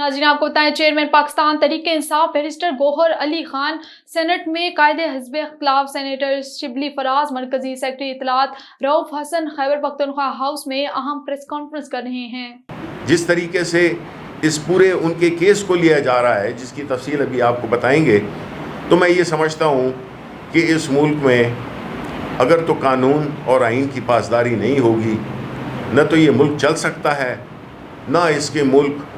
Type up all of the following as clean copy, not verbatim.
ناظرین آپ کو بتائیں چیئرمین پاکستان تحریک انصاف بیرسٹر گوہر علی خان سینٹ میں قائد حزب اختلاف سینیٹر شبلی فراز، مرکزی سیکرٹری اطلاعات رؤف حسن خیبر پختونخوا ہاؤس میں اہم پریس کانفرنس کر رہے ہیں۔ جس طریقے سے اس پورے ان کے کیس کو لیا جا رہا ہے، جس کی تفصیل ابھی آپ کو بتائیں گے، تو میں یہ سمجھتا ہوں کہ اس ملک میں اگر تو قانون اور آئین کی پاسداری نہیں ہوگی، نہ تو یہ ملک چل سکتا ہے، نہ اس کے ملک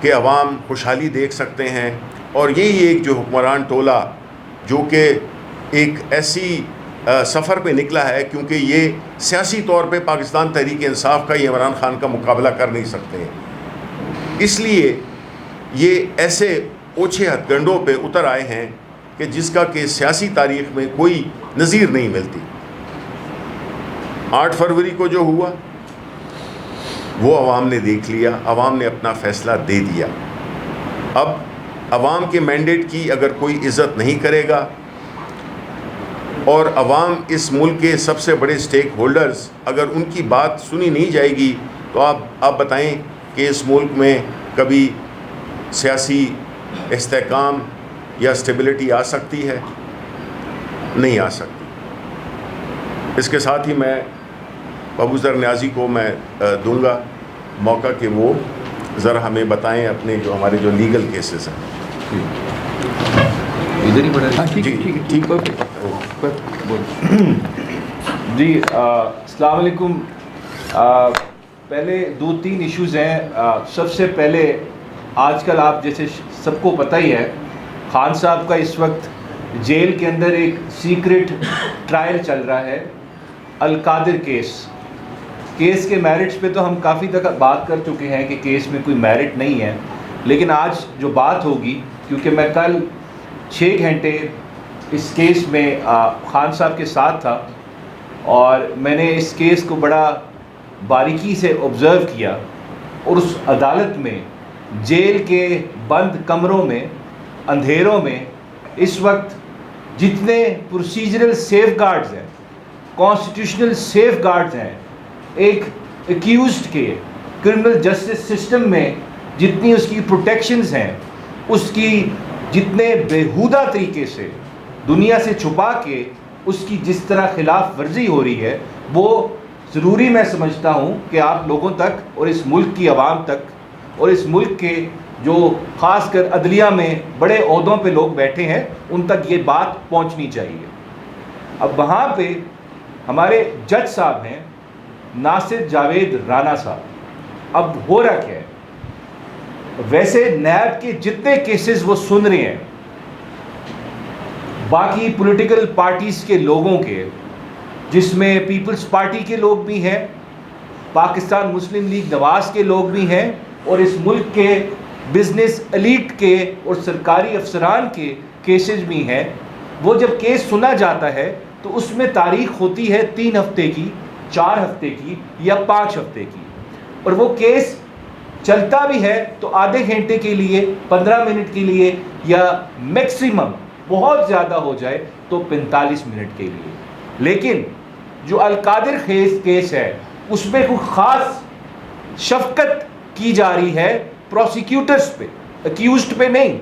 کے عوام خوشحالی دیکھ سکتے ہیں۔ اور یہی ایک جو حکمران ٹولہ جو کہ ایک ایسی سفر پہ نکلا ہے، کیونکہ یہ سیاسی طور پہ پاکستان تحریک انصاف کا یہ عمران خان کا مقابلہ کر نہیں سکتے ہیں، اس لیے یہ ایسے اوچھے ہتھ گنڈوں پہ اتر آئے ہیں کہ جس کا کہ سیاسی تاریخ میں کوئی نظیر نہیں ملتی۔ 8 فروری کو جو ہوا وہ عوام نے دیکھ لیا، عوام نے اپنا فیصلہ دے دیا۔ اب عوام کے مینڈیٹ کی اگر کوئی عزت نہیں کرے گا اور عوام اس ملک کے سب سے بڑے سٹیک ہولڈرز اگر ان کی بات سنی نہیں جائے گی، تو آپ بتائیں کہ اس ملک میں کبھی سیاسی استحکام یا اسٹیبلٹی آ سکتی ہے؟ نہیں آ سکتی۔ اس کے ساتھ ہی میں ابو ذر نیازی کو میں دوں گا موقع کہ وہ ذرا ہمیں بتائیں اپنے جو ہمارے جو لیگل کیسز ہیں۔ ادھر ہی پڑھا ٹھیک جی، السلام علیکم۔ پہلے 2-3 ایشوز ہیں۔ سب سے پہلے آج کل آپ جیسے سب کو پتہ ہی ہے، خان صاحب کا اس وقت جیل کے اندر ایک سیکرٹ ٹرائل چل رہا ہے، القادر کیس کے میرٹس پہ تو ہم کافی دفعہ بات کر چکے ہیں کہ کیس میں کوئی میرٹ نہیں ہے، لیکن آج جو بات ہوگی، کیونکہ میں کل 6 گھنٹے اس کیس میں خان صاحب کے ساتھ تھا اور میں نے اس کیس کو بڑا باریکی سے آبزرو کیا، اور اس عدالت میں جیل کے بند کمروں میں اندھیروں میں اس وقت جتنے پروسیجرل سیف گارڈز ہیں، کانسٹیٹیوشنل سیف گارڈز ہیں، ایک ایکیوزڈ کے کرمنل جسٹس سسٹم میں جتنی اس کی پروٹیکشنز ہیں، اس کی جتنے بیہودہ طریقے سے دنیا سے چھپا کے اس کی جس طرح خلاف ورزی ہو رہی ہے، وہ ضروری میں سمجھتا ہوں کہ آپ لوگوں تک اور اس ملک کی عوام تک اور اس ملک کے جو خاص کر عدلیہ میں بڑے عہدوں پہ لوگ بیٹھے ہیں ان تک یہ بات پہنچنی چاہیے۔ اب وہاں پہ ہمارے جج صاحب ہیں ناصر جاوید رانا صاحب۔ اب ہو رہا کیا ہے، ویسے نیب کے جتنے کیسز وہ سن رہے ہیں باقی پولیٹیکل پارٹیز کے لوگوں کے، جس میں پیپلز پارٹی کے لوگ بھی ہیں، پاکستان مسلم لیگ نواز کے لوگ بھی ہیں، اور اس ملک کے بزنس ایلیٹ کے اور سرکاری افسران کے کیسز بھی ہیں، وہ جب کیس سنا جاتا ہے تو اس میں تاریخ ہوتی ہے 3 ہفتے کی، 4 ہفتے کی یا 5 ہفتے کی، اور وہ کیس چلتا بھی ہے تو آدھے گھنٹے کے لیے، 15 منٹ کے لیے، یا میکسیمم بہت زیادہ ہو جائے تو 45 منٹ کے لیے۔ لیکن جو القادر کیس ہے اس میں کوئی خاص شفقت کی جا رہی ہے پروسیکیوٹرز پہ، ایکیوزڈ پہ نہیں۔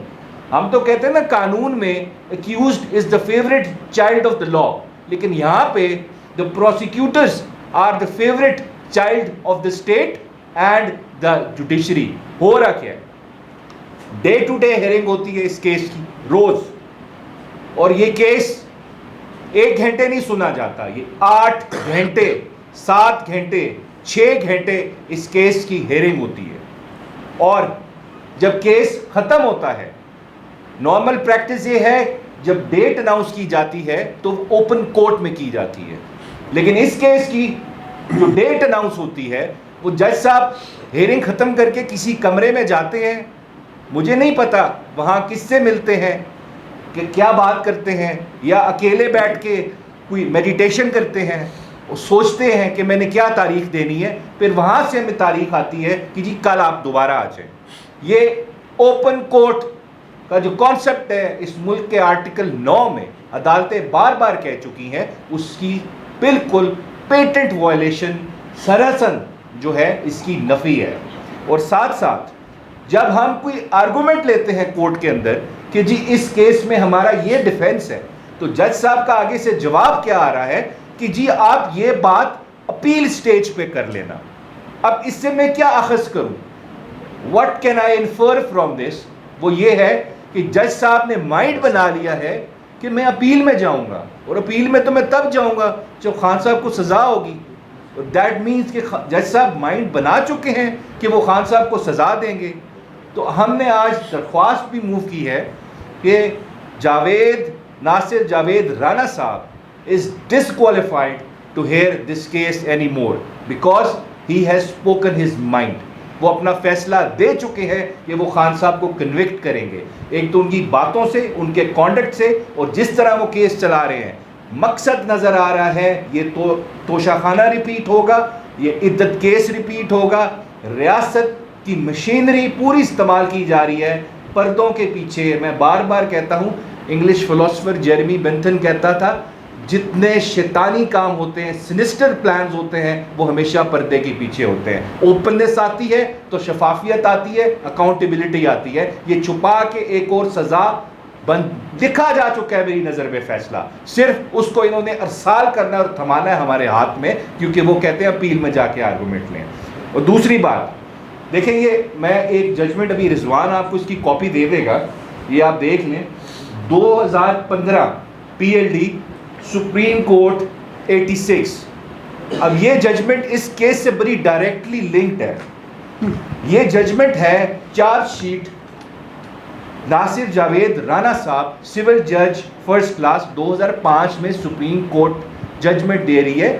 ہم تو کہتے ہیں نا قانون میں accused is the favourite child of the law, لیکن یہاں پہ the prosecutors are the favourite child of the state and the judiciary. ہو رہا کیا ہے، ڈے ٹو ڈے ہیئرنگ ہوتی ہے اس کیس کی روز، اور یہ کیس 1 گھنٹے نہیں سنا جاتا، یہ 8 گھنٹے، 7 گھنٹے، 6 گھنٹے اس کیس کی ہیئرنگ ہوتی ہے۔ اور جب کیس ختم ہوتا ہے، نارمل پریکٹس یہ ہے جب ڈیٹ اناؤنس کی جاتی ہے تو اوپن کورٹ میں کی جاتی ہے، لیکن اس کیس کی جو ڈیٹ اناؤنس ہوتی ہے وہ جج صاحب ہیئرنگ ختم کر کے کسی کمرے میں جاتے ہیں، مجھے نہیں پتا وہاں کس سے ملتے ہیں، کہ کیا بات کرتے ہیں، یا اکیلے بیٹھ کے کوئی میڈیٹیشن کرتے ہیں، وہ سوچتے ہیں کہ میں نے کیا تاریخ دینی ہے، پھر وہاں سے ہمیں تاریخ آتی ہے کہ جی کل آپ دوبارہ آ جائیں۔ یہ اوپن کورٹ کا جو کانسیپٹ ہے اس ملک کے آرٹیکل 9 میں عدالتیں بار بار کہہ چکی ہیں، اس کی بالکل پیٹنٹ وائلیشن سراسر جو ہے اس کی نفی ہے۔ اور ساتھ ساتھ جب ہم کوئی آرگومنٹ لیتے ہیں کورٹ کے اندر کہ جی اس کیس میں ہمارا یہ ڈیفینس ہے, تو جج صاحب کا آگے سے جواب کیا آ رہا ہے کہ جی آپ یہ بات اپیل سٹیج پہ کر لینا. اب اس سے میں کیا اخذ کروں, what can I infer from this؟ وہ یہ ہے کہ جج صاحب نے مائنڈ بنا لیا ہے کہ میں اپیل میں جاؤں گا, اور اپیل میں تو میں تب جاؤں گا جب خان صاحب کو سزا ہوگی. دیٹ مینس کہ جج صاحب مائنڈ بنا چکے ہیں کہ وہ خان صاحب کو سزا دیں گے. تو ہم نے آج درخواست بھی موو کی ہے کہ ناصر جاوید رانا صاحب is disqualified to hear this case any more because he has spoken his mind. وہ اپنا فیصلہ دے چکے ہیں کہ وہ خان صاحب کو کنوکٹ کریں گے. ایک تو ان کی باتوں سے, ان کے کانڈکٹ سے, اور جس طرح وہ کیس چلا رہے ہیں. مقصد نظر آ رہا ہے یہ تو توشہ خانہ ریپیٹ ہوگا, یہ عدت کیس ریپیٹ ہوگا. ریاست کی مشینری پوری استعمال کی جا رہی ہے پردوں کے پیچھے. میں بار بار کہتا ہوں, انگلش فلاسفر جیرمی بینتھن کہتا تھا جتنے شیطانی کام ہوتے ہیں, سنسٹر پلانز ہوتے ہیں, وہ ہمیشہ پردے کے پیچھے ہوتے ہیں. اوپننس آتی ہے تو شفافیت آتی ہے, اکاؤنٹیبلٹی آتی ہے. یہ چھپا کے ایک اور سزا لکھا جا چکا ہے میری نظر میں فیصلہ, صرف اس کو انہوں نے ارسال کرنا اور تھمانا ہے ہمارے ہاتھ میں, کیونکہ وہ کہتے ہیں اپیل میں جا کے آرگومنٹ لیں. اور دوسری بات دیکھیں, یہ میں ایک ججمنٹ ابھی رضوان آپ کو اس کی کاپی دے دے گا, یہ آپ دیکھ لیں. 2015 PLD سپریم کورٹ 86. اب یہ ججمنٹ اس کیس سے بڑی ڈائریکٹلی لنکڈ ہے. یہ ججمنٹ ہے چارج شیٹ ناصر جاوید رانا صاحب, سول جج فرسٹ کلاس, 2005 میں سپریم کورٹ ججمنٹ دے رہی ہے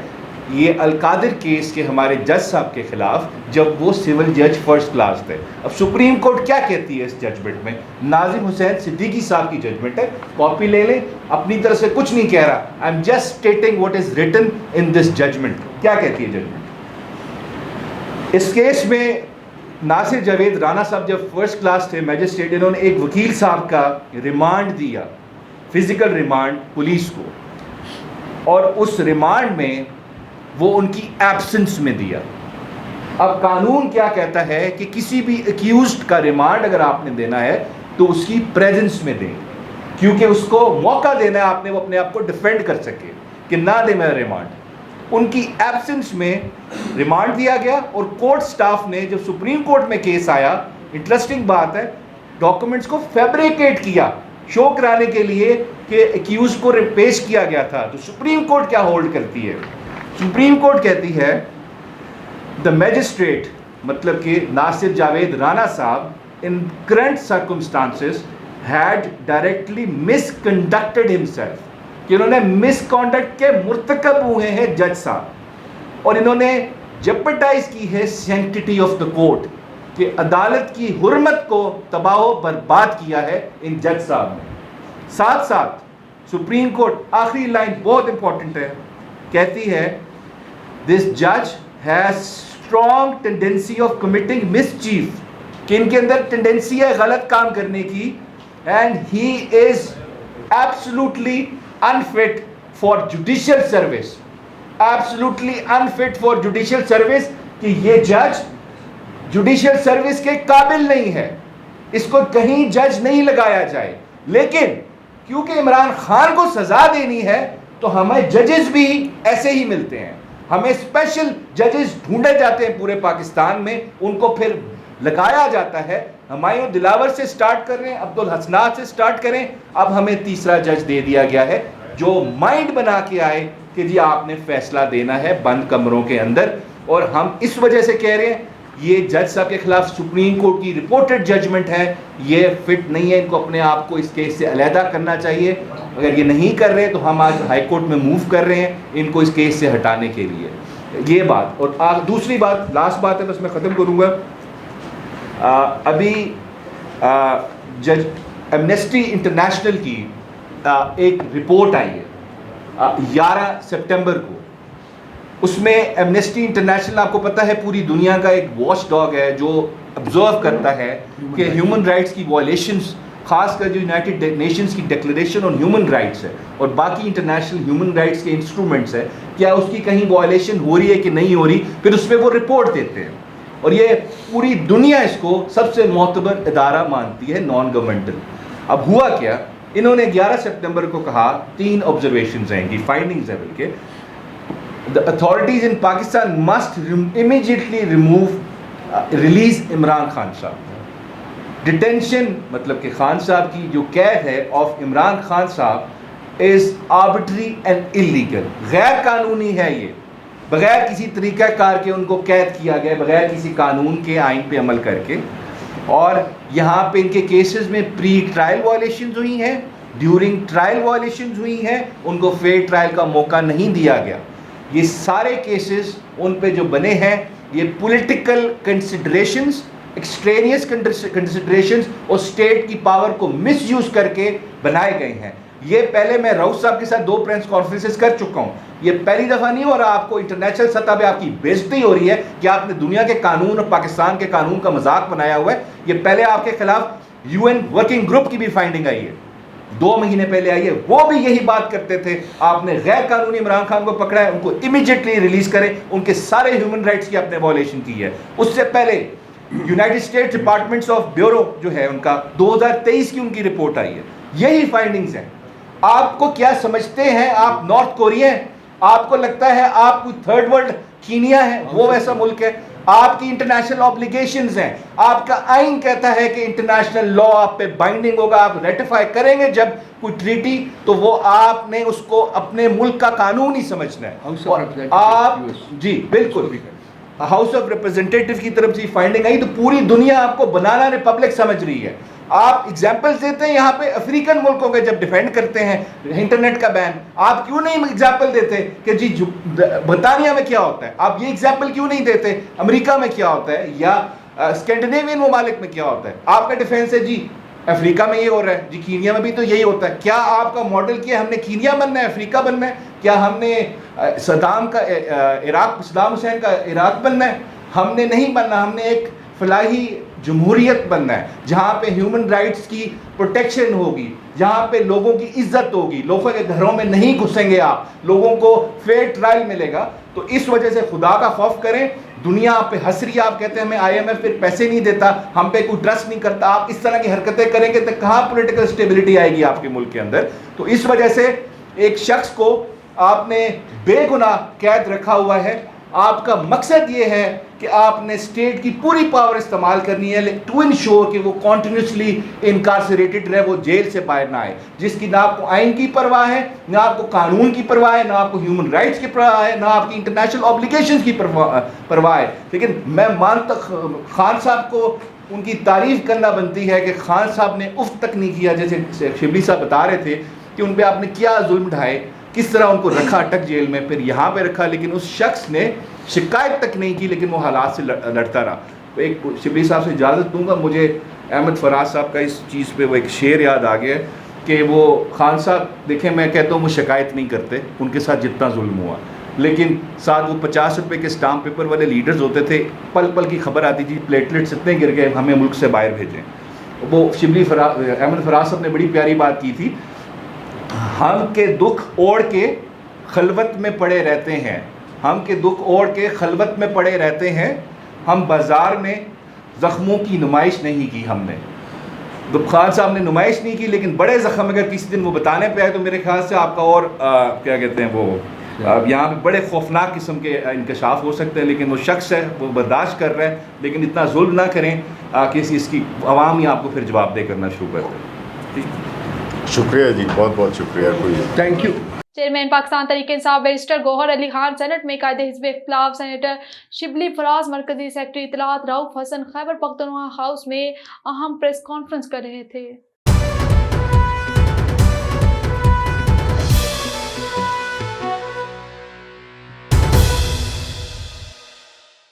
یہ القادر کیس کے ہمارے جج صاحب کے خلاف, جب وہ سول جج فرسٹ کلاس تھے. اب سپریم کورٹ کیا کہتی ہے اس ججمنٹ میں؟ ناظم حسین صدیقی صاحب کی ججمنٹ ہے, کاپی لے لیں. اپنی طرف سے کچھ نہیں کہہ رہا, I am just stating what is written in this judgement. کیا کہتی ہے ججمنٹ؟ اس کیس میں ناصر جاوید رانا صاحب جب فرسٹ کلاس تھے میجسٹریٹ, انہوں نے ایک وکیل صاحب کا ریمانڈ دیا, فزیکل ریمانڈ پولیس کو, اور اس ریمانڈ میں وہ ان کی ایبسنس میں دیا. اب قانون کیا کہتا ہے کہ کسی بھی ایکیوزڈ کا ریمانڈ اگر آپ نے دینا ہے تو اس کی پریزنس میں دیں, کیونکہ اس کو موقع دینا ہے آپ نے, وہ اپنے آپ کو ڈیفینڈ کر سکے کہ نہ دے میرا ریمانڈ. ان کی ایبسنس میں ریمانڈ دیا گیا, اور کورٹ سٹاف نے جب سپریم کورٹ میں کیس آیا, انٹرسٹنگ بات ہے, ڈاکومنٹس کو فیبریکیٹ کیا شو کرانے کے لیے کہ ایکیوز کو پیش کیا گیا تھا. تو سپریم کورٹ کیا ہولڈ کرتی ہے؟ سپریم کورٹ کہتی ہے دا میجسٹریٹ, مطلب کہ ناصر Javed Rana Sahab in current circumstances had directly misconducted himself, کہ انہوں نے مس کانڈکٹ کے مرتکب ہوئے ہیں جج صاحب, اور انہوں نے جپٹائز کی ہے سینکٹیٹی آف دا کورٹ, کہ عدالت کی حرمت کو تباہ و برباد کیا ہے ان جج صاحب نے. ساتھ ساتھ سپریم کورٹ, آخری لائن بہت امپورٹنٹ ہے, کہتی ہے دس جج has strong tendency of committing mischief, کہ ان کے اندر ٹینڈنسی ہے غلط کام کرنے کی, and he is absolutely unfit for judicial service, absolutely unfit for judicial service, کہ یہ جج جوڈیشل سروس کے قابل نہیں ہے, اس کو کہیں جج نہیں لگایا جائے. لیکن کیونکہ عمران خان کو سزا دینی ہے تو ہمیں ججز بھی ایسے ہی ملتے ہیں, ہمیں اسپیشل ججز ڈھونڈے جاتے ہیں پورے پاکستان میں, ان کو پھر لگایا جاتا ہے. ہمایوں دلاور سے سٹارٹ کر رہے ہیں, عبدالحسنات سے سٹارٹ کریں, اب ہمیں تیسرا جج دے دیا گیا ہے جو مائنڈ بنا کے آئے کہ جی آپ نے فیصلہ دینا ہے بند کمروں کے اندر. اور ہم اس وجہ سے کہہ رہے ہیں یہ جج صاحب کے خلاف سپریم کورٹ کی رپورٹڈ ججمنٹ ہے, یہ فٹ نہیں ہے, ان کو اپنے آپ کو اس کیس سے علیحدہ کرنا چاہیے. اگر یہ نہیں کر رہے تو ہم آج ہائی کورٹ میں موو کر رہے ہیں ان کو اس کیس سے ہٹانے کے لیے. یہ بات. اور دوسری بات, لاسٹ بات ہے, بس میں ختم کروں گا. ابھی جج ایمنسٹی انٹرنیشنل کی ایک رپورٹ آئی ہے 11 سپٹمبر کو. اس میں ایمنسٹی انٹرنیشنل آپ کو پتہ ہے پوری دنیا کا ایک واچ ڈاگ ہے جو آبزرو کرتا ہے کہ ہیومن رائٹس کی وائلیشنز, خاص کر جو یونائٹڈ نیشنز کی ڈکلریشن آن ہیومن رائٹس ہے اور باقی انٹرنیشنل ہیومن رائٹس کے انسٹرومنٹس ہے, کیا اس کی کہیں وائلیشن ہو رہی ہے کہ نہیں ہو رہی, پھر اس پہ وہ رپورٹ دیتے ہیں. اور یہ پوری دنیا اس کو سب سے معتبر ادارہ مانتی ہے نان گورنمنٹل. اب ہوا کیا, انہوں نے 11 سپٹمبر کو کہا 3 آبزرویشنز ہیں کی فائنڈنگز ہیں بلکہ, the authorities in Pakistan must immediately release Imran Khan صاحب. ڈیٹینشن مطلب کہ خان صاحب کی جو قید ہے آف عمران خان صاحب از آربٹری اینڈ انلیگل, غیر قانونی ہے یہ, بغیر کسی طریقہ کار کے ان کو قید کیا گیا, بغیر کسی قانون کے آئین پہ عمل کر کے. اور یہاں پہ ان کے کیسز میں پری ٹرائل وائلیشنز ہوئی ہیں, ڈیورنگ ٹرائل وائلیشنز ہوئی ہیں, ان کو فیئر ٹرائل کا موقع نہیں دیا گیا. یہ سارے کیسز ان پہ جو بنے ہیں یہ پولیٹیکل کنسیڈریشنز, ایکسٹرینیس کنسیڈریشنز اور اسٹیٹ کی پاور کو مس یوز کر کے بنائے گئے ہیں. یہ پہلے میں راؤف صاحب کے ساتھ 2 پریس کانفرنسز کر چکا ہوں, یہ پہلی دفعہ نہیں ہو رہا. آپ کو انٹرنیشنل سطح پہ آپ کی بےعزتی ہو رہی ہے کہ آپ نے دنیا کے قانون اور پاکستان کے قانون کا مذاق بنایا ہوا ہے. یہ پہلے آپ کے خلاف UN ورکنگ گروپ کی بھی فائنڈنگ آئی ہے, 2 مہینے پہلے آئی ہے, وہ بھی یہی بات کرتے تھے آپ نے غیر قانونی عمران خان کو پکڑا ہے, ان کو امیڈیٹلی ریلیز کریں, ان کے سارے ہیومن رائٹس کی آپ نے وائلیشن کی ہے. اس سے پہلے United States departments of bureau جو ہے ان کا 2023 کی ان کی رپورٹ آئی ہے, یہی فائنڈنگز ہیں. آپ کو کیا سمجھتے ہیں آپ نارتھ کوریا ہیں, آپ کو لگتا ہے آپ کوئی تھرڈ ورلڈ کینیا ہے, وہ ویسا ملک ہے. آپ کی انٹرنیشنل آبلیگیشنز ہیں, آپ کا آئین کہتا ہے کہ انٹرنیشنل لا آپ پہ بائنڈنگ ہوگا, آپ ریٹیفائی کریں گے جب کوئی ٹریٹی, تو وہ آپ نے اس کو اپنے ملک کا قانون ہی سمجھنا ہے. آپ جی بالکل ہاؤس آف ریپرزینٹیٹیو کی طرف سے فائنڈنگ آئی, تو پوری دنیا آپ کو بنانا ریپبلک سمجھ رہی ہے. آپ ایگزامپلس دیتے ہیں یہاں پہ افریقن ملکوں کے جب ڈیفینڈ کرتے ہیں انٹرنیٹ کا بین, آپ کیوں نہیں ایگزامپل دیتے کہ جی برطانیہ میں کیا ہوتا ہے, آپ یہ ایگزامپل کیوں نہیں دیتے امریکہ میں کیا ہوتا ہے یا اسکینڈینیوین ممالک میں کیا ہوتا ہے. آپ کا ڈیفینس ہے جی افریقہ میں یہ ہو رہا ہے, جی کینیا میں بھی تو یہی ہوتا ہے. کیا آپ کا ماڈل کیا ہم نے کینیا بننا ہے, افریقہ بننا ہے, کیا ہم نے صدام حسین کا عراق بننا ہے؟ ہم نے نہیں بننا, ہم نے ایک فلاحی جمہوریت بننا ہے جہاں پہ ہیومن رائٹس کی پروٹیکشن ہوگی, جہاں پہ لوگوں کی عزت ہوگی, لوگوں کے گھروں میں نہیں گھسیں گے آپ, لوگوں کو فیئر ٹرائل ملے گا. تو اس وجہ سے خدا کا خوف کریں. دنیا آپ پہ ہنس رہی ہے, آپ کہتے ہیں ہمیں IMF پھر پیسے نہیں دیتا, ہم پہ کوئی ٹرسٹ نہیں کرتا. آپ اس طرح کی حرکتیں کریں گے تو کہاں پولیٹیکل اسٹیبلٹی آئے گی آپ کے ملک کے اندر؟ تو اس وجہ سے ایک شخص کو آپ نے بے گناہ قید رکھا ہوا ہے. آپ کا مقصد یہ ہے کہ آپ نے اسٹیٹ کی پوری پاور استعمال کرنی ہے ٹو انشور کہ وہ کنٹینیوسلی انکارسریٹڈ رہے, وہ جیل سے باہر نہ آئے, جس کی نہ آپ کو آئین کی پرواہ ہے, نہ آپ کو قانون کی پرواہ ہے, نہ آپ کو ہیومن رائٹس کی پرواہ ہے, نہ آپ کی انٹرنیشنل آبلیگیشنز کی پرواہ ہے. لیکن میں مانتا خان صاحب کو ان کی تعریف کرنا بنتی ہے کہ خان صاحب نے اف تک نہیں کیا, جیسے شبلی صاحب بتا رہے تھے کہ ان پہ آپ نے کیا ظلم ڈھائے, کس طرح ان کو رکھا اٹک جیل میں, پھر یہاں پہ رکھا, لیکن اس شخص نے شکایت تک نہیں کی, لیکن وہ حالات سے لڑتا رہا. ایک شبلی صاحب سے اجازت دوں گا, مجھے احمد فراز صاحب کا اس چیز پہ وہ ایک شعر یاد آ گیا کہ وہ خان صاحب دیکھیں, میں کہتا ہوں وہ شکایت نہیں کرتے ان کے ساتھ جتنا ظلم ہوا, لیکن ساتھ وہ 50 روپے کے اسٹامپ پیپر والے لیڈرز ہوتے تھے, پل پل کی خبر آتی تھی پلیٹلیٹس اتنے گر گئے ہمیں ملک سے باہر بھیجیں. وہ احمد فراز صاحب نے بڑی پیاری بات کی تھی, ہم کے دکھ اوڑھ کے خلوت میں پڑے رہتے ہیں, ہم کے دکھ اوڑھ کے خلوت میں پڑے رہتے ہیں, ہم بازار میں زخموں کی نمائش نہیں کی. ہم نے خان صاحب نے نمائش نہیں کی, لیکن بڑے زخم اگر کسی دن وہ بتانے پہ آئے تو میرے خیال سے آپ کا اور کیا کہتے ہیں وہ یہاں پہ بڑے خوفناک قسم کے انکشاف ہو سکتے ہیں. لیکن وہ شخص ہے, وہ برداشت کر رہے ہیں, لیکن اتنا ظلم نہ کریں کہ اس کی عوام ہی آپ کو پھر جواب دہ کرنا شروع کر دیں. شکریہ جی, بہت بہت شکریہ. Thank you. Chairman Pakistan Tehreek Insaf barrister Gauhar Ali Khan Saint میں قائد حزب اختلاف سینیٹر شبلی فراز, مرکزی سیکرٹری اطلاعات رؤف حسن خیبر پختونخوا ہاؤس میں اہم پریس کانفرنس کر رہے تھے.